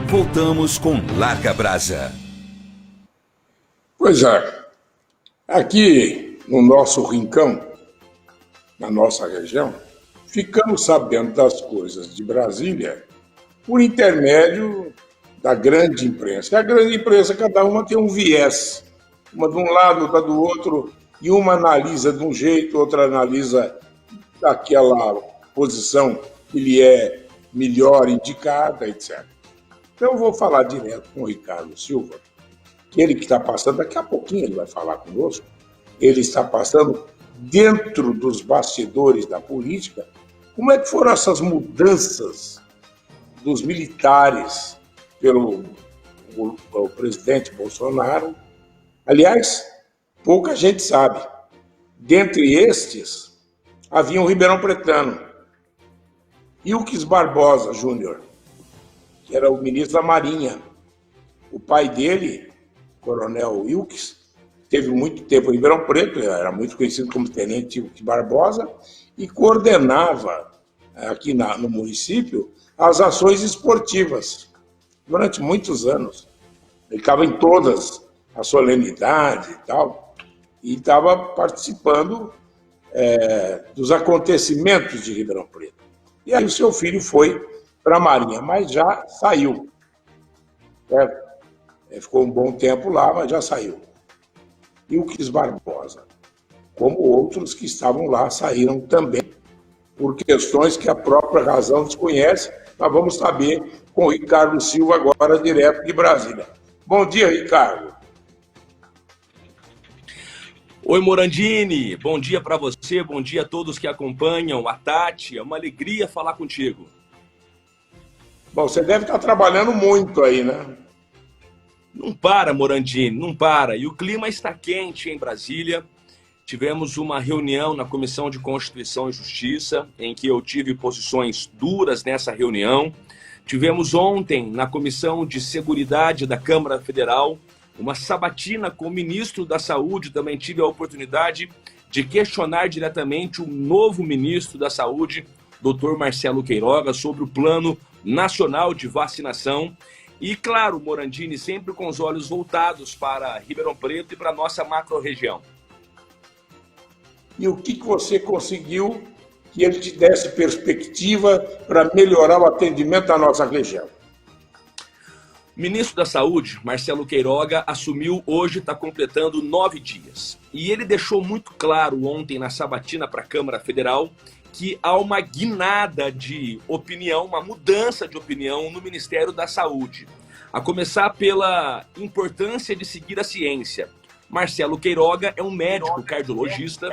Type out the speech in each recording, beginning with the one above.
Voltamos com Larga Brasa. Pois é, aqui no nosso rincão, na nossa região, ficamos sabendo das coisas de Brasília por intermédio da grande imprensa. E a grande imprensa, cada uma tem um viés, uma de um lado, outra do outro, e uma analisa de um jeito, outra analisa daquela posição que lhe é melhor indicada, etc. Então eu vou falar direto com o Ricardo Silva, que ele que está passando, daqui a pouquinho ele vai falar conosco, ele está passando dentro dos bastidores da política, como é que foram essas mudanças dos militares pelo o presidente Bolsonaro. Aliás, pouca gente sabe. Dentre estes, havia um ribeirão pretano, Ilques Barbosa Júnior, que era o ministro da Marinha. O pai dele, Coronel Ilques, teve muito tempo em Ribeirão Preto, era muito conhecido como Tenente Ilques Barbosa, e coordenava aqui no município as ações esportivas durante muitos anos. Ele estava em todas as solenidades e tal, e estava participando dos acontecimentos de Ribeirão Preto. E aí o seu filho foi para a Marinha, mas já saiu. Ficou um bom tempo lá, mas já saiu. Ilques Barbosa, como outros que estavam lá, saíram também, por questões que a própria razão desconhece. Nós vamos saber com o Ricardo Silva agora, direto de Brasília. Bom dia, Ricardo. Oi, Morandini, bom dia para você, bom dia a todos que acompanham, a Tati, é uma alegria falar contigo. Bom, você deve estar trabalhando muito aí, né? Não para, Morandini, não para. E o clima está quente em Brasília. Tivemos uma reunião na Comissão de Constituição e Justiça, em que eu tive posições duras nessa reunião. Tivemos ontem, na Comissão de Seguridade da Câmara Federal, uma sabatina com o ministro da Saúde. Também tive a oportunidade de questionar diretamente o novo ministro da Saúde, Dr. Marcelo Queiroga, sobre o Plano Nacional de Vacinação. E, claro, Morandini, sempre com os olhos voltados para Ribeirão Preto e para a nossa macro-região. E o que você conseguiu que ele te desse perspectiva para melhorar o atendimento da nossa região? O ministro da Saúde, Marcelo Queiroga, assumiu hoje, está completando 9 dias. E ele deixou muito claro ontem na sabatina para a Câmara Federal que há uma guinada de opinião, uma mudança de opinião no Ministério da Saúde. A começar pela importância de seguir a ciência. Marcelo Queiroga é um médico cardiologista.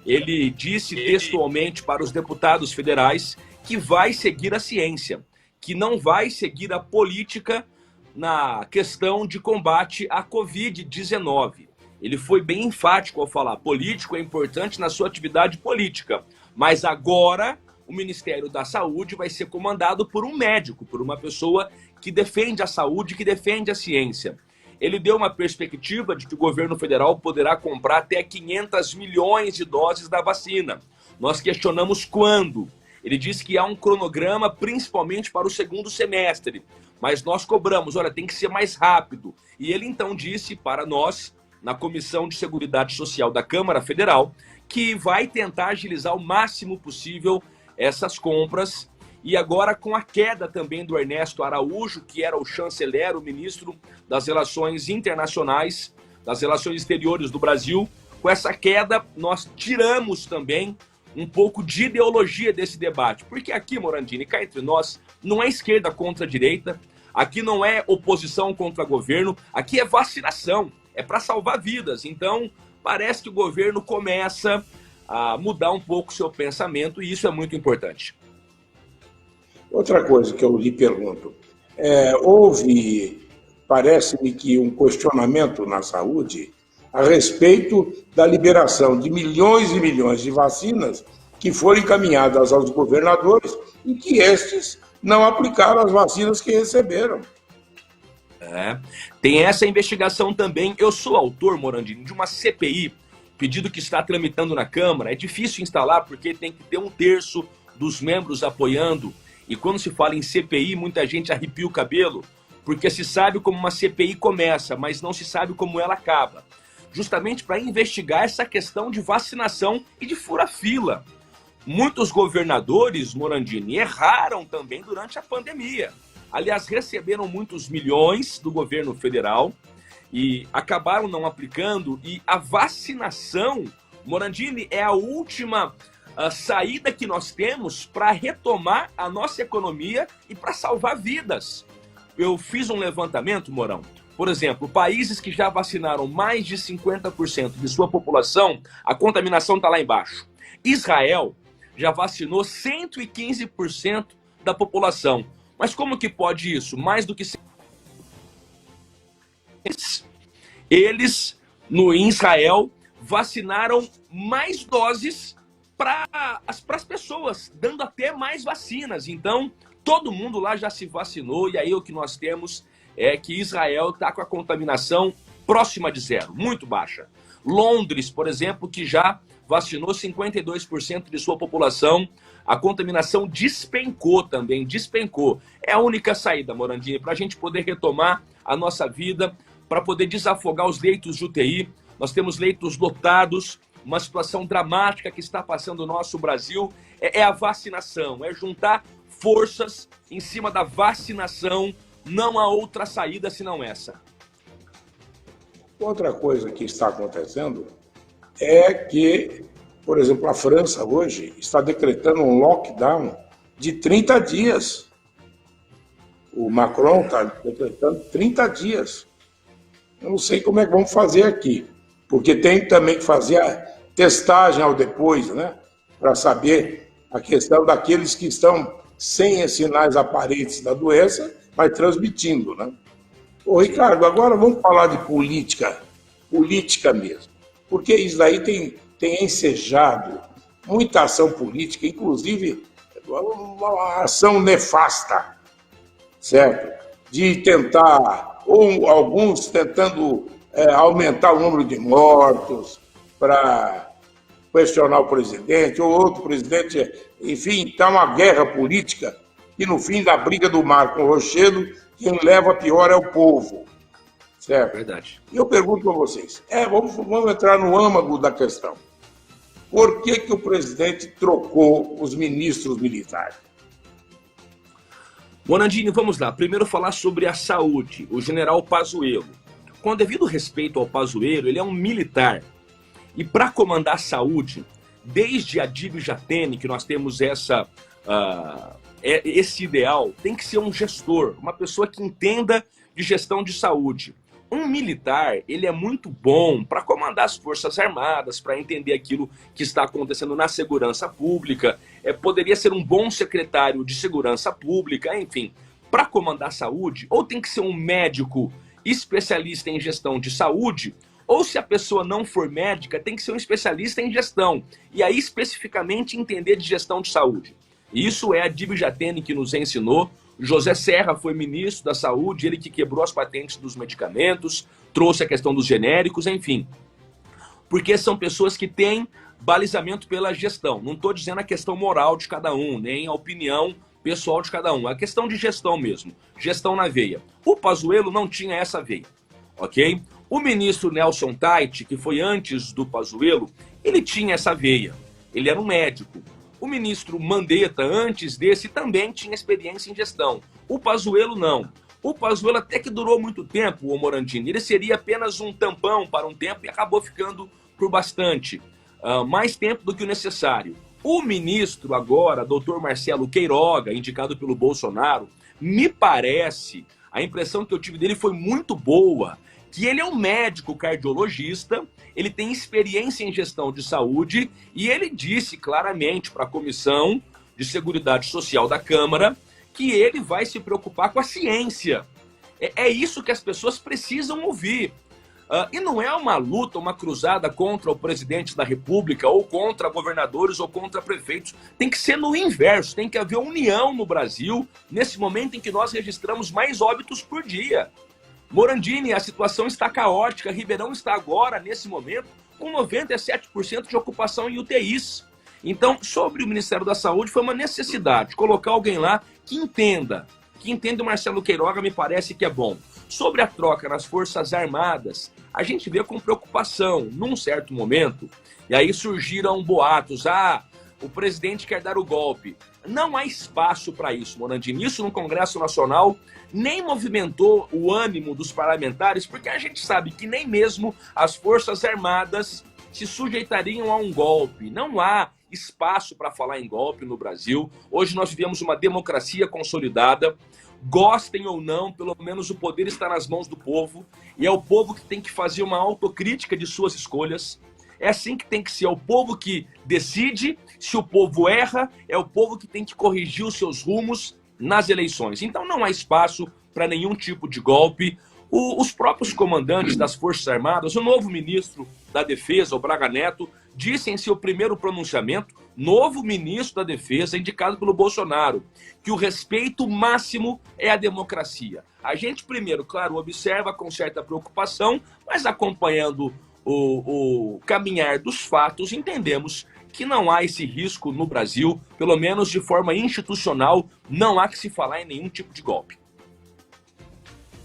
Ele disse textualmente para os deputados federais que vai seguir a ciência, que não vai seguir a política na questão de combate à Covid-19. Ele foi bem enfático ao falar: político é importante na sua atividade política, mas agora o Ministério da Saúde vai ser comandado por um médico, por uma pessoa que defende a saúde, que defende a ciência. Ele deu uma perspectiva de que o governo federal poderá comprar até 500 milhões de doses da vacina. Nós questionamos quando. Ele disse que há um cronograma principalmente para o segundo semestre, mas nós cobramos, olha, tem que ser mais rápido. E ele então disse para nós, na Comissão de Seguridade Social da Câmara Federal, que vai tentar agilizar o máximo possível essas compras. E agora com a queda também do Ernesto Araújo, que era o chanceler, o ministro das Relações Internacionais, das Relações Exteriores do Brasil, com essa queda nós tiramos também um pouco de ideologia desse debate. Porque aqui, Morandini, cá entre nós, não é esquerda contra a direita, aqui não é oposição contra governo, aqui é vacinação, é para salvar vidas. Então, parece que o governo começa a mudar um pouco o seu pensamento e isso é muito importante. Outra coisa que eu lhe pergunto, houve, parece-me que um questionamento na saúde a respeito da liberação de milhões e milhões de vacinas que foram encaminhadas aos governadores e que estes não aplicaram as vacinas que receberam. Tem essa investigação também. Eu sou autor, Morandini, de uma CPI, pedido que está tramitando na Câmara. É difícil instalar porque tem que ter 1/3 dos membros apoiando. E quando se fala em CPI, muita gente arrepia o cabelo, porque se sabe como uma CPI começa, mas não se sabe como ela acaba. Justamente para investigar essa questão de vacinação e de fura-fila. Muitos governadores, Morandini, erraram também durante a pandemia. Aliás, receberam muitos milhões do governo federal e acabaram não aplicando. E a vacinação, Morandini, é a última saída que nós temos para retomar a nossa economia e para salvar vidas. Eu fiz um levantamento, Morão. Por exemplo, países que já vacinaram mais de 50% de sua população, a contaminação está lá embaixo. Israel já vacinou 115% da população. Mas como que pode isso? Mais do que... Eles, em Israel, vacinaram mais doses para as pessoas, dando até mais vacinas. Então, todo mundo lá já se vacinou, e aí o que nós temos é que Israel está com a contaminação próxima de zero, muito baixa. Londres, por exemplo, que já vacinou 52% de sua população, a contaminação despencou também, despencou. É a única saída, Morandini, para a gente poder retomar a nossa vida, para poder desafogar os leitos de UTI. Nós temos leitos lotados, uma situação dramática que está passando no nosso Brasil. É a vacinação, é juntar forças em cima da vacinação. Não há outra saída senão essa. Outra coisa que está acontecendo é que, por exemplo, a França hoje está decretando um lockdown de 30 dias. O Macron está decretando 30 dias. Eu não sei como é que vamos fazer aqui, porque tem também que fazer a testagem ao depois, né? Para saber a questão daqueles que estão sem sinais aparentes da doença, mas transmitindo, né? Ô, Ricardo, agora vamos falar de política mesmo, porque isso daí tem ensejado muita ação política, inclusive uma ação nefasta, certo? De tentar, ou alguns tentando aumentar o número de mortos para questionar o presidente, ou outro presidente, enfim, está uma guerra política e no fim da briga do mar com o Rochedo, quem leva pior é o povo. Certo? Verdade. E eu pergunto para vocês, vamos entrar no âmago da questão. Por que o presidente trocou os ministros militares? Morandini, vamos lá. Primeiro falar sobre a saúde. O general Pazuello. Com devido respeito ao Pazuello, ele é um militar. E para comandar a saúde, desde a Dib Jatene, que nós temos esse ideal, tem que ser um gestor, uma pessoa que entenda de gestão de saúde. Um militar, ele é muito bom para comandar as Forças Armadas, para entender aquilo que está acontecendo na segurança pública, poderia ser um bom secretário de segurança pública, enfim. Para comandar a saúde, ou tem que ser um médico especialista em gestão de saúde, ou se a pessoa não for médica, tem que ser um especialista em gestão, e aí especificamente entender de gestão de saúde. Isso é a Dib Jatene que nos ensinou. José Serra foi ministro da Saúde, ele que quebrou as patentes dos medicamentos, trouxe a questão dos genéricos, enfim. Porque são pessoas que têm balizamento pela gestão. Não estou dizendo a questão moral de cada um, nem a opinião pessoal de cada um. É a questão de gestão mesmo, gestão na veia. O Pazuello não tinha essa veia, ok? O ministro Nelson Tait, que foi antes do Pazuello, ele tinha essa veia, ele era um médico. O ministro Mandetta, antes desse, também tinha experiência em gestão. O Pazuello não. O Pazuello até que durou muito tempo, o Morandini. Ele seria apenas um tampão para um tempo e acabou ficando por bastante. Mais tempo do que o necessário. O ministro agora, doutor Marcelo Queiroga, indicado pelo Bolsonaro, me parece, a impressão que eu tive dele foi muito boa, que ele é um médico cardiologista, ele tem experiência em gestão de saúde e ele disse claramente para a Comissão de Seguridade Social da Câmara que ele vai se preocupar com a ciência. É isso que as pessoas precisam ouvir. E não é uma luta, uma cruzada contra o presidente da República ou contra governadores ou contra prefeitos. Tem que ser no inverso, tem que haver união no Brasil nesse momento em que nós registramos mais óbitos por dia. Morandini, a situação está caótica. Ribeirão está agora, nesse momento, com 97% de ocupação em UTIs. Então, sobre o Ministério da Saúde, foi uma necessidade colocar alguém lá que entenda que entende o Marcelo Queiroga me parece que é bom. Sobre a troca nas Forças Armadas, a gente vê com preocupação, num certo momento, e aí surgiram boatos, o presidente quer dar o golpe. Não há espaço para isso, Morandini. Isso no Congresso Nacional nem movimentou o ânimo dos parlamentares, porque a gente sabe que nem mesmo as Forças Armadas se sujeitariam a um golpe. Não há espaço para falar em golpe no Brasil. Hoje nós vivemos uma democracia consolidada. Gostem ou não, pelo menos o poder está nas mãos do povo, e é o povo que tem que fazer uma autocrítica de suas escolhas. É assim que tem que ser, é o povo que decide. Se o povo erra, é o povo que tem que corrigir os seus rumos nas eleições. Então não há espaço para nenhum tipo de golpe. Os próprios comandantes das Forças Armadas, o novo ministro da Defesa, o Braga Neto, disse em seu primeiro pronunciamento, novo ministro da Defesa, indicado pelo Bolsonaro, que o respeito máximo é a democracia. A gente primeiro, claro, observa com certa preocupação, mas acompanhando o caminhar dos fatos, entendemos que não há esse risco no Brasil, pelo menos de forma institucional, não há que se falar em nenhum tipo de golpe.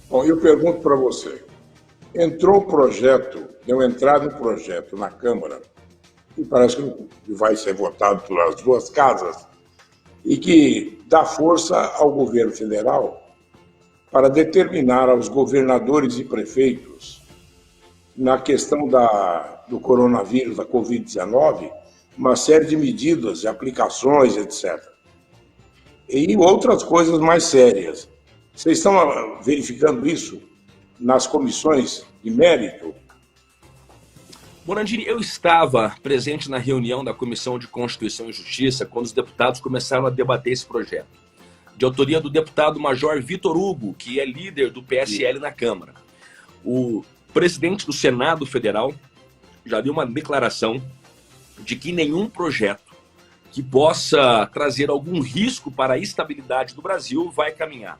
Bom, eu pergunto para você, entrou o projeto, deu entrada no projeto na Câmara, e parece que vai ser votado pelas duas casas, e que dá força ao governo federal para determinar aos governadores e prefeitos, na questão do coronavírus, da Covid-19, uma série de medidas, de aplicações, etc. E outras coisas mais sérias. Vocês estão verificando isso nas comissões de mérito? Morandini, eu estava presente na reunião da Comissão de Constituição e Justiça quando os deputados começaram a debater esse projeto, de autoria do deputado Major Vitor Hugo, que é líder do PSL na Câmara. O presidente do Senado Federal já deu uma declaração de que nenhum projeto que possa trazer algum risco para a estabilidade do Brasil vai caminhar.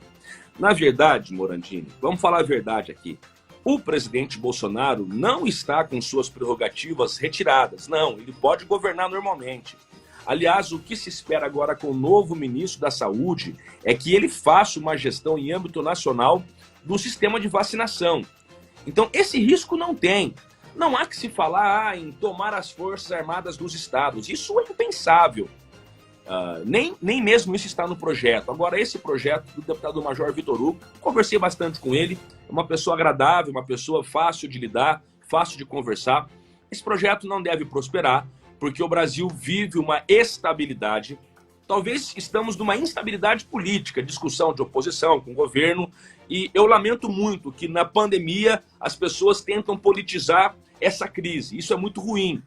Na verdade, Morandini, vamos falar a verdade aqui, o presidente Bolsonaro não está com suas prerrogativas retiradas, não, ele pode governar normalmente. Aliás, o que se espera agora com o novo ministro da Saúde é que ele faça uma gestão em âmbito nacional do sistema de vacinação. Então, esse risco não tem. Não há que se falar em tomar as Forças Armadas dos estados. Isso é impensável. Nem mesmo isso está no projeto. Agora, esse projeto do deputado Major Vitor Hugo, conversei bastante com ele, é uma pessoa agradável, uma pessoa fácil de lidar, fácil de conversar. Esse projeto não deve prosperar, porque o Brasil vive uma estabilidade. Talvez estamos numa instabilidade política, discussão de oposição com o governo, e eu lamento muito que na pandemia as pessoas tentam politizar essa crise. Isso é muito ruim.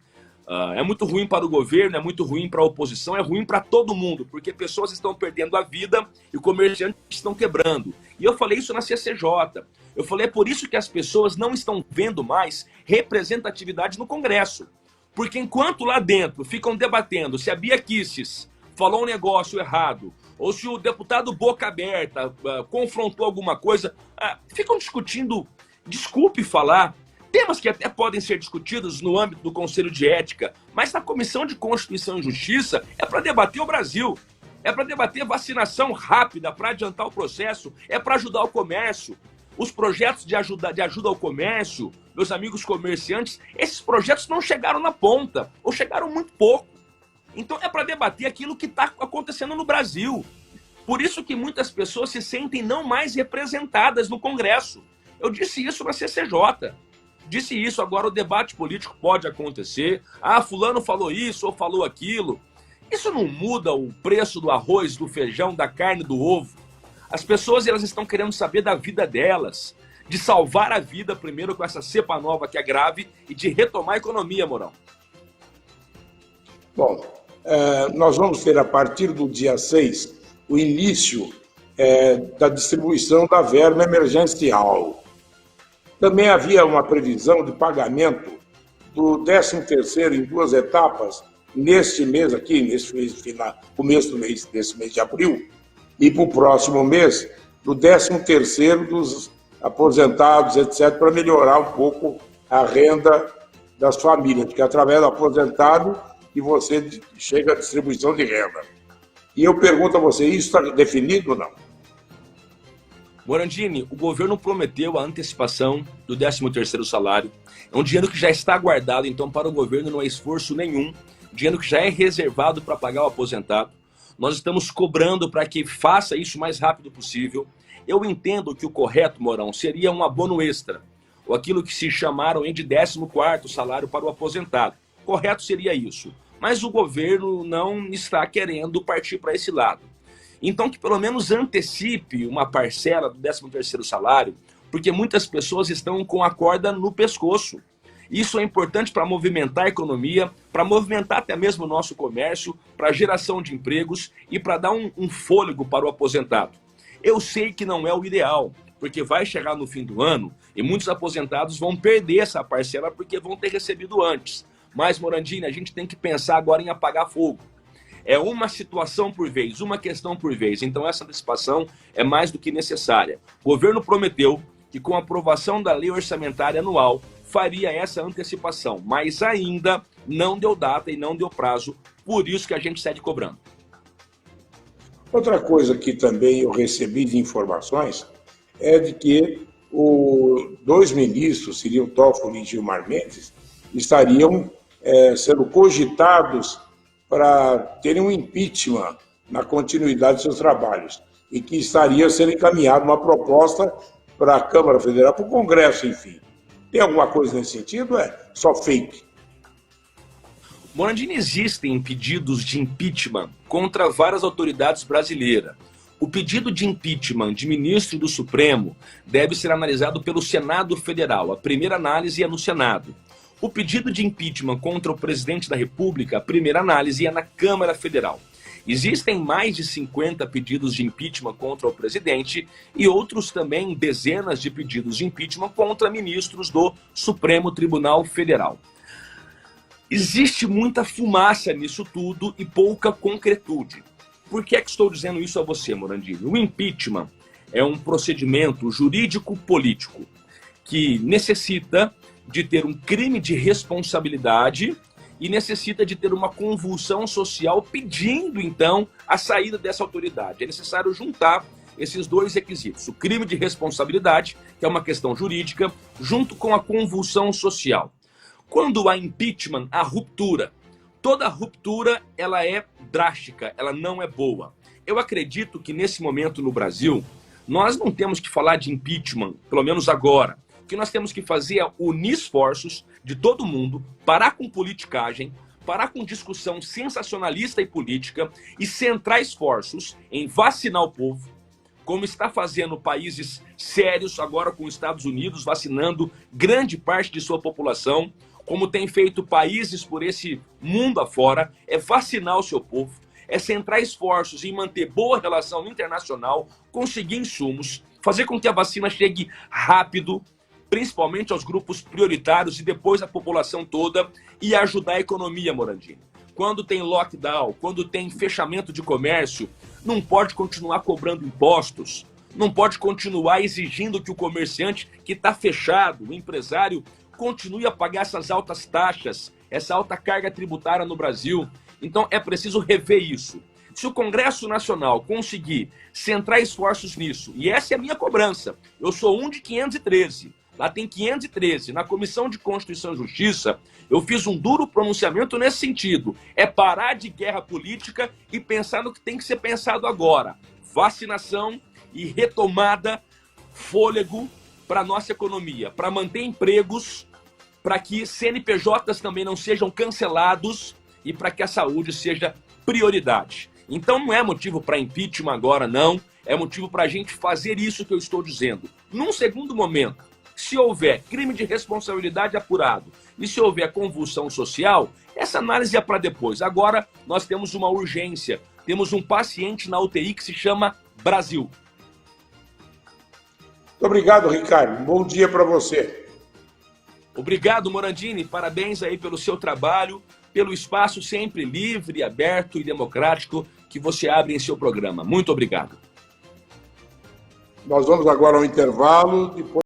É muito ruim para o governo, é muito ruim para a oposição, é ruim para todo mundo, porque pessoas estão perdendo a vida e comerciantes estão quebrando. E eu falei isso na CCJ. Eu falei, é por isso que as pessoas não estão vendo mais representatividade no Congresso. Porque enquanto lá dentro ficam debatendo se a Bia Kicis falou um negócio errado, ou se o deputado Boca Aberta confrontou alguma coisa, ficam discutindo, desculpe falar, temas que até podem ser discutidos no âmbito do Conselho de Ética, mas na Comissão de Constituição e Justiça é para debater o Brasil, é para debater vacinação rápida, para adiantar o processo, é para ajudar o comércio. Os projetos de ajuda ao comércio, meus amigos comerciantes, esses projetos não chegaram na ponta, ou chegaram muito pouco. Então é para debater aquilo que está acontecendo no Brasil. Por isso que muitas pessoas se sentem não mais representadas no Congresso. Eu disse isso na CCJ. Disse isso, agora o debate político pode acontecer. Fulano falou isso ou falou aquilo. Isso não muda o preço do arroz, do feijão, da carne, do ovo. As pessoas elas estão querendo saber da vida delas, de salvar a vida primeiro com essa cepa nova que é grave e de retomar a economia, Mourão. Bom, nós vamos ter a partir do dia 6 o início da distribuição da verba emergencial. Também havia uma previsão de pagamento do 13º em 2 etapas neste mês aqui, começo do mês, desse mês de abril, e para o próximo mês, do 13º dos aposentados, etc., para melhorar um pouco a renda das famílias, porque através do aposentado que você chega à distribuição de renda. E eu pergunto a você, isso está definido ou não? Morandini, o governo prometeu a antecipação do 13º salário. É um dinheiro que já está guardado, então para o governo não é esforço nenhum. Dinheiro que já é reservado para pagar o aposentado. Nós estamos cobrando para que faça isso o mais rápido possível. Eu entendo que o correto, Mourão, seria um abono extra, ou aquilo que se chamaram de 14º salário para o aposentado. Correto seria isso. Mas o governo não está querendo partir para esse lado. Então que pelo menos antecipe uma parcela do 13º salário, porque muitas pessoas estão com a corda no pescoço. Isso é importante para movimentar a economia, para movimentar até mesmo o nosso comércio, para a geração de empregos e para dar um fôlego para o aposentado. Eu sei que não é o ideal, porque vai chegar no fim do ano e muitos aposentados vão perder essa parcela porque vão ter recebido antes. Mas, Morandini, a gente tem que pensar agora em apagar fogo. É uma situação por vez, uma questão por vez. Então essa antecipação é mais do que necessária. O governo prometeu que com a aprovação da lei orçamentária anual faria essa antecipação, mas ainda não deu data e não deu prazo, por isso que a gente segue cobrando. Outra coisa que também eu recebi de informações é de que dois ministros, seriam Toffoli e Gilmar Mendes, estariam sendo cogitados para terem um impeachment na continuidade de seus trabalhos e que estaria sendo encaminhada uma proposta para a Câmara Federal, para o Congresso, enfim. Tem alguma coisa nesse sentido? É só fake? Morandini, existem pedidos de impeachment contra várias autoridades brasileiras. O pedido de impeachment de ministro do Supremo deve ser analisado pelo Senado Federal. A primeira análise é no Senado. O pedido de impeachment contra o presidente da República, a primeira análise é na Câmara Federal. Existem mais de 50 pedidos de impeachment contra o presidente e outros também dezenas de pedidos de impeachment contra ministros do Supremo Tribunal Federal. Existe muita fumaça nisso tudo e pouca concretude. Por que é que estou dizendo isso a você, Morandini? O impeachment é um procedimento jurídico-político que necessita de ter um crime de responsabilidade e necessita de ter uma convulsão social pedindo, então, a saída dessa autoridade. É necessário juntar esses dois requisitos, o crime de responsabilidade, que é uma questão jurídica, junto com a convulsão social. Quando há impeachment, há ruptura. Toda ruptura, ela é drástica, ela não é boa. Eu acredito que nesse momento no Brasil, nós não temos que falar de impeachment, pelo menos agora. O que nós temos que fazer é unir esforços de todo mundo, parar com politicagem, parar com discussão sensacionalista e política e centrar esforços em vacinar o povo, como está fazendo países sérios agora com os Estados Unidos, vacinando grande parte de sua população, como tem feito países por esse mundo afora, é vacinar o seu povo, é centrar esforços em manter boa relação internacional, conseguir insumos, fazer com que a vacina chegue rápido, principalmente aos grupos prioritários e depois à população toda, e ajudar a economia, Morandini. Quando tem lockdown, quando tem fechamento de comércio, não pode continuar cobrando impostos, não pode continuar exigindo que o comerciante que está fechado, o empresário, continue a pagar essas altas taxas, essa alta carga tributária no Brasil. Então é preciso rever isso. Se o Congresso Nacional conseguir centrar esforços nisso, e essa é a minha cobrança, eu sou um de 513, lá tem 513, na Comissão de Constituição e Justiça, eu fiz um duro pronunciamento nesse sentido. É parar de guerra política e pensar no que tem que ser pensado agora. Vacinação e retomada, fôlego para a nossa economia, para manter empregos, para que CNPJs também não sejam cancelados e para que a saúde seja prioridade. Então não é motivo para impeachment agora, não. É motivo para a gente fazer isso que eu estou dizendo. Num segundo momento, se houver crime de responsabilidade apurado e se houver convulsão social, essa análise é para depois. Agora nós temos uma urgência, temos um paciente na UTI que se chama Brasil. Muito obrigado, Ricardo. Um bom dia para você. Obrigado, Morandini. Parabéns aí pelo seu trabalho, pelo espaço sempre livre, aberto e democrático que você abre em seu programa. Muito obrigado. Nós vamos agora ao intervalo. Depois